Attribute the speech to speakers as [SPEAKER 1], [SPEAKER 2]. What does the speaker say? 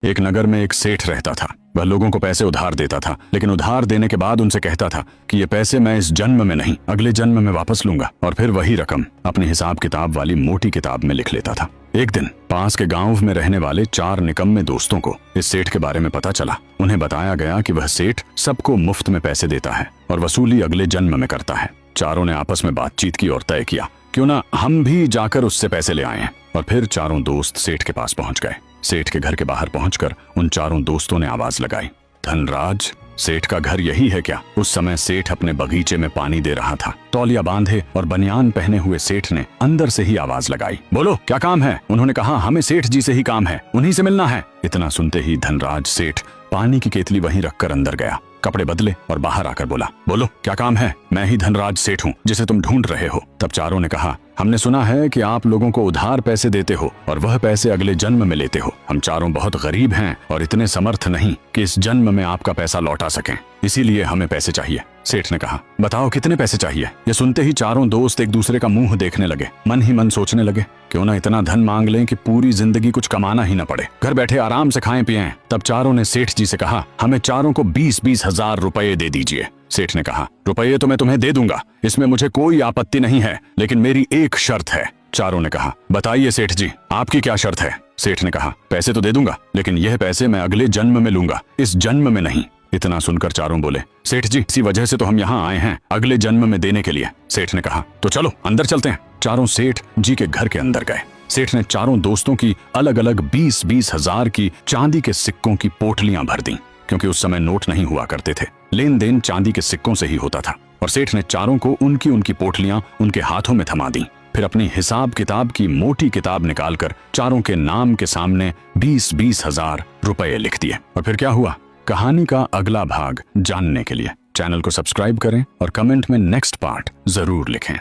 [SPEAKER 1] एक नगर में एक सेठ रहता था। वह लोगों को पैसे उधार देता था, लेकिन उधार देने के बाद उनसे कहता था कि ये पैसे मैं इस जन्म में नहीं अगले जन्म में वापस लूंगा, और फिर वही रकम अपनी हिसाब किताब वाली मोटी किताब में लिख लेता था। एक दिन पास के गांव में रहने वाले 4 निकम्मे दोस्तों को इस सेठ के बारे में पता चला। उन्हें बताया गया कि वह सेठ सबको मुफ्त में पैसे देता है और वसूली अगले जन्म में करता है। चारों ने आपस में बातचीत की और तय किया क्यों ना हम भी जाकर उससे पैसे ले आए। और फिर चारों दोस्त सेठ के पास पहुंच गए। सेठ के घर के बाहर पहुंचकर उन चारों दोस्तों ने आवाज लगाई, धनराज, सेठ का घर यही है क्या? उस समय सेठ अपने बगीचे में पानी दे रहा था। तौलिया बांधे और बनियान पहने हुए सेठ ने अंदर से ही आवाज लगाई, बोलो क्या काम है? उन्होंने कहा, हमें सेठ जी से ही काम है, उन्हीं से मिलना है। इतना सुनते ही धनराज सेठ पानी की केतली वहीं रखकर अंदर गया, कपड़े बदले और बाहर आकर बोला, बोलो क्या काम है? मैं ही धनराज सेठ हूँ जिसे तुम ढूंढ रहे हो। तब चारों ने कहा, हमने सुना है कि आप लोगों को उधार पैसे देते हो और वह पैसे अगले जन्म में लेते हो। हम चारों बहुत गरीब हैं और इतने समर्थ नहीं कि इस जन्म में आपका पैसा लौटा सकें, इसीलिए हमें पैसे चाहिए। सेठ ने कहा, बताओ कितने पैसे चाहिए? ये सुनते ही चारों दोस्त एक दूसरे का मुंह देखने लगे, मन ही मन सोचने लगे, क्यों ना इतना धन मांग लें कि पूरी जिंदगी कुछ कमाना ही न पड़े, घर बैठे आराम से खाएं पिएं। तब चारों ने सेठ जी से कहा, हमें चारों को 20-20 हजार रुपए दे दीजिए। सेठ ने कहा, रुपये तो मैं तुम्हें दे दूंगा, इसमें मुझे कोई आपत्ति नहीं है, लेकिन मेरी एक शर्त है। चारों ने कहा, बताइए सेठ जी, आपकी क्या शर्त है? सेठ ने कहा, पैसे तो दे दूंगा, लेकिन यह पैसे मैं अगले जन्म में लूंगा, इस जन्म में नहीं। इतना सुनकर चारों बोले, सेठ जी, इसी वजह से तो हम यहाँ आए हैं, अगले जन्म में देने के लिए। सेठ ने कहा, तो चलो अंदर चलते हैं। चारों सेठ जी के घर के अंदर गए। सेठ ने चारों दोस्तों की अलग अलग 20-20 हजार की चांदी के सिक्कों की पोटलियां भर दी, क्योंकि उस समय नोट नहीं हुआ करते थे, लेन देन चांदी के सिक्कों से ही होता था। और सेठ ने चारों को उनकी उनकी पोटलियां उनके हाथों में थमा दी। फिर अपनी हिसाब किताब की मोटी किताब निकालकर चारों के नाम के सामने 20-20 हजार रुपए लिख दिए। और फिर क्या हुआ, कहानी का अगला भाग जानने के लिए चैनल को सब्सक्राइब करें और कमेंट में नेक्स्ट पार्ट जरूर लिखें।